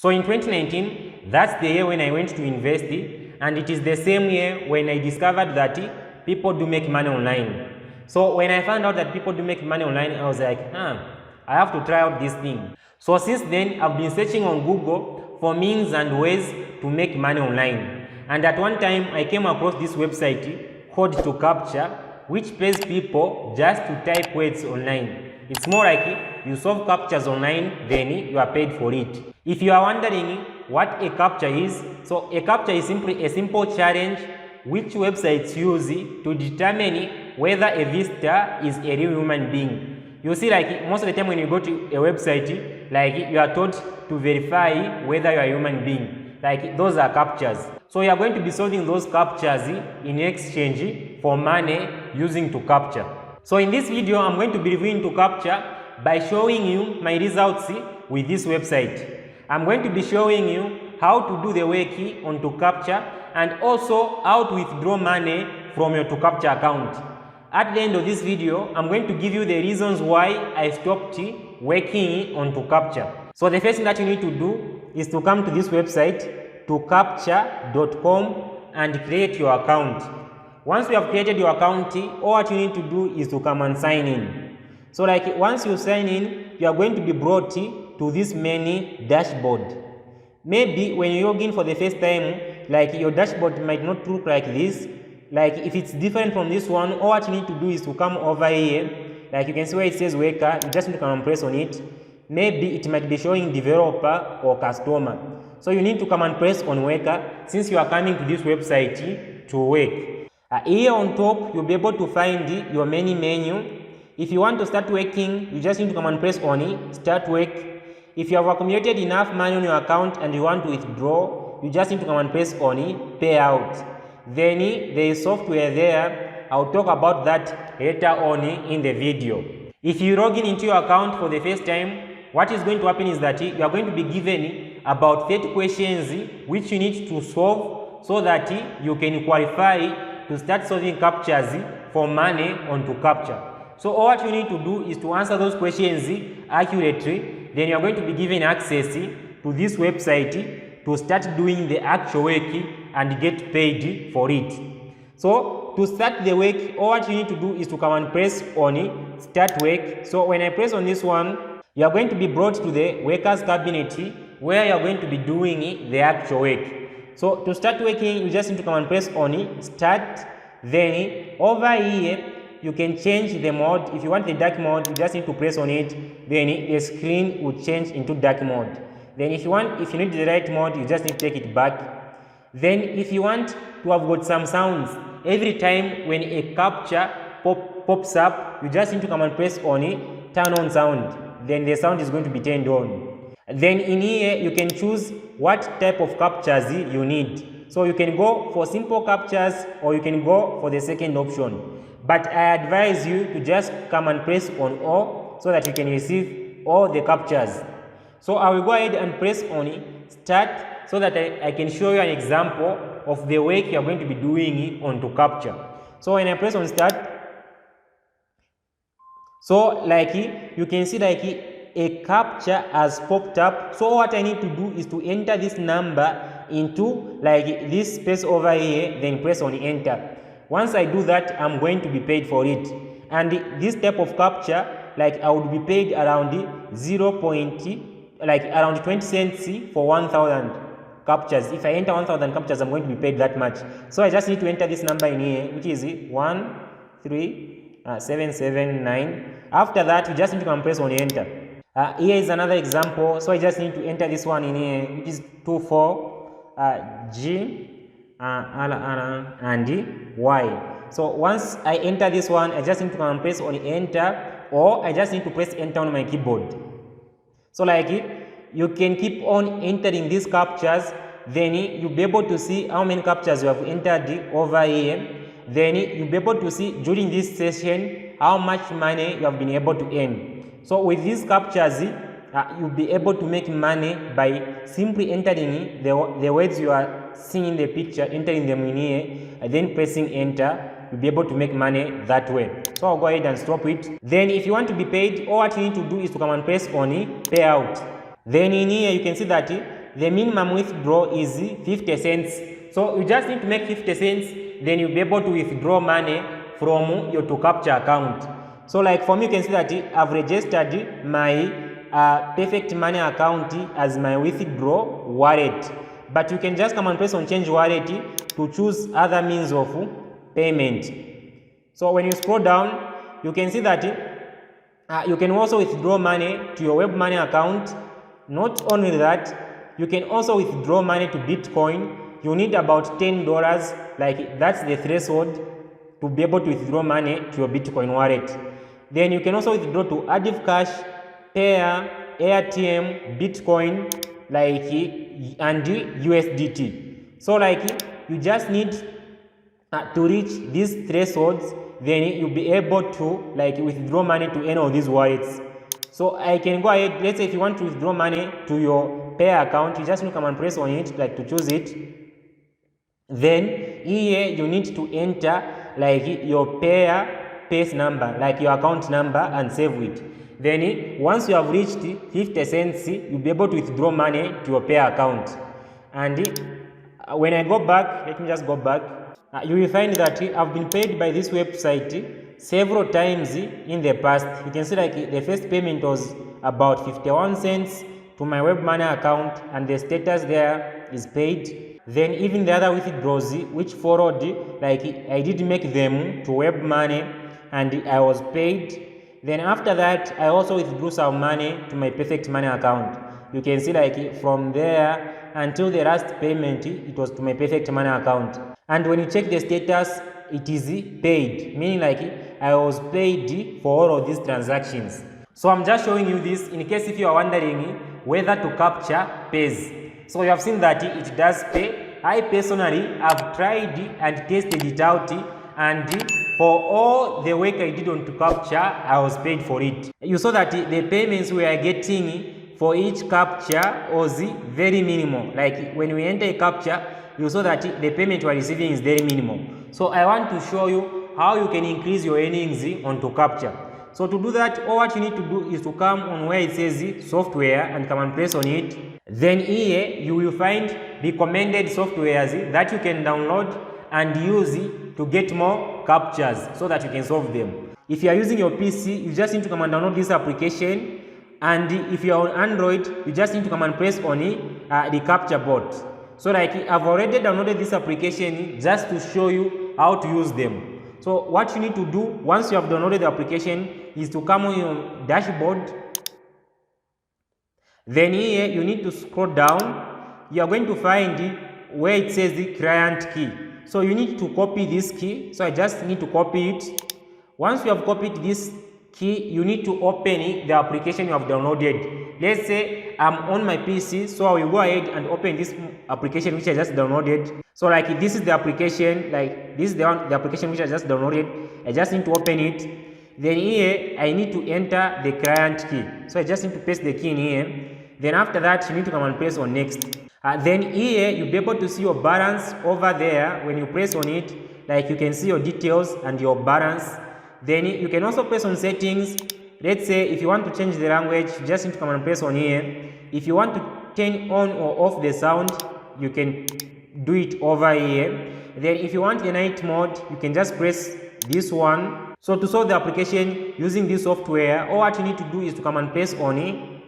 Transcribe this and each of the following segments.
So in 2019, that's the year when I went to university, and it is the same year when I discovered that people do make money online. So when I found out that people do make money online, I was like, I have to try out this thing. So since then, I've been searching on Google for means and ways to make money online. And at one time, I came across this website called 2Captcha, which pays people just to type words online. It's more like you solve captchas online, then you are paid for it. If you are wondering what a captcha is, so a captcha is simply a simple challenge which websites use to determine whether a visitor is a real human being. You see, like most of the time when you go to a website, like you are told to verify whether you are a human being. Like those are captchas. So you are going to be solving those captchas in exchange for money using 2Captcha. So in this video, I'm going to be reviewing 2Captcha by showing you my results with this website. I'm going to be showing you how to do the work on 2Captcha and also how to withdraw money from your 2Captcha account. At the end of this video, I'm going to give you the reasons why I stopped working on 2Captcha. So the first thing that you need to do is to come to this website, 2captcha.com, and create your account. Once you have created your account, all what you need to do is to come and sign in. So like once you sign in, you are going to be brought to this main dashboard. Maybe when you log in for the first time, like your dashboard might not look like this. Like if it's different from this one, all what you need to do is to come over here. Like you can see where it says worker, you just need to come and press on it. Maybe it might be showing developer or customer. So you need to come and press on worker since you are coming to this website to work. Here on top, you'll be able to find your menu. If you want to start working, you just need to come and press on it, start work. If you have accumulated enough money on your account and you want to withdraw, you just need to come and press on it, pay out. Then there is software there. I'll talk about that later on in the video. If you log in into your account for the first time, what is going to happen is that you are going to be given about 30 questions which you need to solve so that you can qualify to start solving captchas for money on 2Captcha. So all what you need to do is to answer those questions accurately, then you are going to be given access to this website to start doing the actual work and get paid for it. So to start the work, all what you need to do is to come and press on start work. So when I press on this one, you are going to be brought to the workers cabinet where you are going to be doing the actual work. So to start working, you just need to come and press on start. Then over here, you can change the mode. If you want the dark mode, you just need to press on it. Then the screen will change into dark mode. Then if you need the light mode, you just need to take it back. Then if you want to have got some sounds, every time when a captcha pops up, you just need to come and press on it, turn on sound. Then the sound is going to be turned on. Then in here, you can choose what type of captchas you need. So you can go for simple captchas or you can go for the second option. But I advise you to just come and press on all so that you can receive all the captchas. So I will go ahead and press on start so that I can show you an example of the work you are going to be doing on 2Captcha. So when I press on start, so like you can see like a captcha has popped up. So what I need to do is to enter this number into like this space over here, then press on enter. Once I do that, I'm going to be paid for it. And this type of captcha, like I would be paid around around 20 cents for 1,000 captchas. If I enter 1,000 captchas, I'm going to be paid that much. So I just need to enter this number in here, which is 13779. After that, you just need to come press on enter. Here is another example. So I just need to enter this one in here, which is 24G and Y. So once I enter this one, I just need to come and press on enter, or I just need to press enter on my keyboard. So like you can keep on entering these captchas, then you'll be able to see how many captchas you have entered over here. Then you'll be able to see during this session how much money you have been able to earn. So with these captchas, you'll be able to make money by simply entering the words you are seeing in the picture, entering them in here, and then pressing enter. You'll be able to make money that way. So I'll go ahead and stop it. Then if you want to be paid, all what you need to do is to come and press on payout. Then in here you can see that the minimum withdrawal is 50 cents. So you just need to make 50 cents, then you'll be able to withdraw money from your 2Captcha account. So like for me, you can see that I've registered my Perfect Money account as my withdraw wallet. But you can just come and press on change wallet to choose other means of payment. So when you scroll down, you can see that you can also withdraw money to your web money account. Not only that, you can also withdraw money to Bitcoin. You need about $10, like that's the threshold to be able to withdraw money to your Bitcoin wallet. Then you can also withdraw to Active Cash, Pair, AirTM, Bitcoin, like and USDT. So like you just need to reach these thresholds, then you'll be able to like withdraw money to any of these wallets. So I can go ahead, let's say if you want to withdraw money to your Pair account, you just need to come and press on it, like to choose it. Then here you need to enter like your Pair PACE number, like your account number, and save it. Then once you have reached 50 cents, you'll be able to withdraw money to your Pair account. And when I go back, let me just go back, you will find that I've been paid by this website several times in the past. You can see like the first payment was about 51 cents to my web money account, and the status there is paid. Then even the other withdrawals which followed, like I did make them to web money and I was paid. Then after that, I also withdrew some money to my Perfect Money account. You can see like from there until the last payment, it was to my Perfect Money account. And when you check the status, it is paid, meaning like I was paid for all of these transactions. So I'm just showing you this in case if you are wondering whether 2Captcha pays. So you have seen that it does pay. I personally have tried and tested it out, and for all the work I did on 2Captcha, I was paid for it. You saw that the payments we are getting for each captcha was very minimal. Like when we enter a captcha, you saw that the payment we are receiving is very minimal. So I want to show you how you can increase your earnings on 2Captcha. So to do that, all what you need to do is to come on where it says software and come and press on it. Then here you will find recommended softwares that you can download and use to get more captchas so that you can solve them. If you are using your PC, you just need to come and download this application, and if you are on Android, you just need to come and press on the captcha bot. So like I've already downloaded this application just to show you how to use them. So what you need to do once you have downloaded the application is to come on your dashboard. Then here you need to scroll down. You are going to find where it says the client key. So you need to copy this key. So I just need to copy it. Once you have copied this key, you need to open the application you have downloaded. Let's say I'm on my PC, so I will go ahead and open this application which I just downloaded. So like this is the application, like this is the application which I just downloaded. I just need to open it. Then here I need to enter the client key. So I just need to paste the key in here. Then after that, you need to come and press on next. Then here you'll be able to see your balance over there. When you press on it, like you can see your details and your balance. Then you can also press on settings. Let's say if you want to change the language, you just need to come and press on here. If you want to turn on or off the sound, you can do it over here. Then if you want the night mode, you can just press this one. So to solve the application using this software, all what you need to do is to come and press on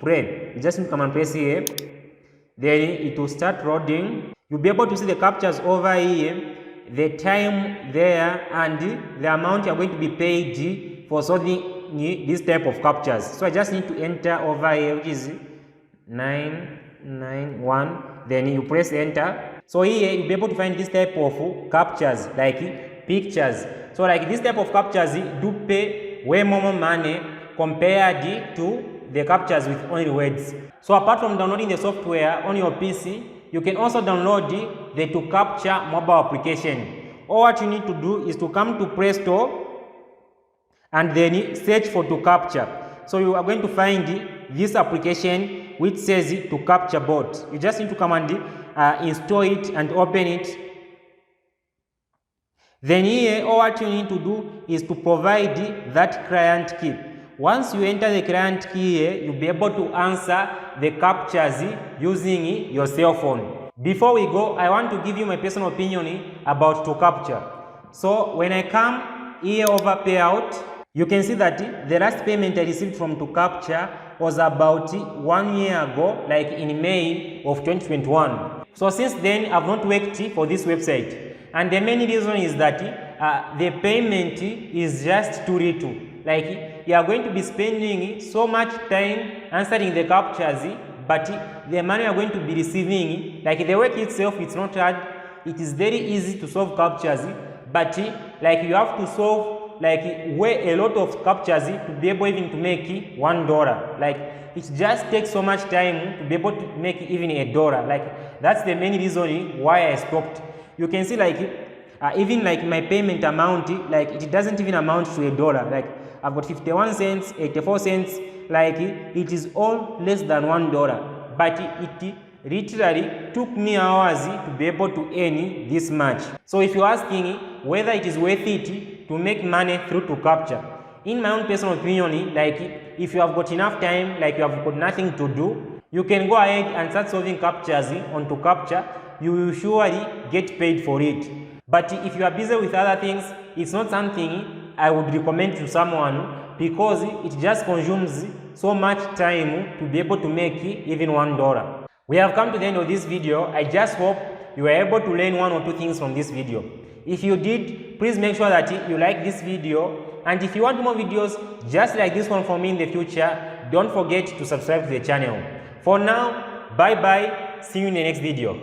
play. You just need to come and press here. Then it will start loading. You'll be able to see the captchas over here, the time there, and the amount you are going to be paid for solving this type of captchas. So I just need to enter over here, which is 991. Then you press enter. So here you'll be able to find this type of captchas, like pictures. So like this type of captchas do pay way more money compared to the captchas with only words. So apart from downloading the software on your PC, you can also download the 2Captcha mobile application. All what you need to do is to come to Play Store and then search for 2Captcha. So you are going to find this application which says 2Captcha bot. You just need to come and install it and open it. Then here, all what you need to do is to provide that client key. once you enter the client key here, you'll be able to answer the captchas using your cell phone. Before we go, I want to give you my personal opinion about 2Captcha. So when I come here over payout, you can see that the last payment I received from 2Captcha was about 1 year ago, like in May of 2021. So since then, I've not worked for this website. And the main reason is that the payment is just too little. Like, you are going to be spending so much time answering the captchas, but the money you are going to be receiving, like the work itself, it's not hard. It is very easy to solve captchas, but like you have to solve like way a lot of captchas to be able even to make $1. Like, it just takes so much time to be able to make even $1. Like, that's the main reason why I stopped. You can see like even like my payment amount, like it doesn't even amount to $1. Like, I've got 51 cents, 84 cents, like it is all less than $1. But it literally took me hours to be able to earn this much. So if you're asking whether it is worth it to make money through 2Captcha, in my own personal opinion, like if you have got enough time, like you have got nothing to do, you can go ahead and start solving captchas on 2Captcha. You will surely get paid for it. But if you are busy with other things, it's not something I would recommend to someone, because it just consumes so much time to be able to make even $1. We have come to the end of this video. I just hope you were able to learn 1 or 2 things from this video. If you did, please make sure that you like this video, and if you want more videos just like this one from me in the future, don't forget to subscribe to the channel. For now, bye bye, see you in the next video.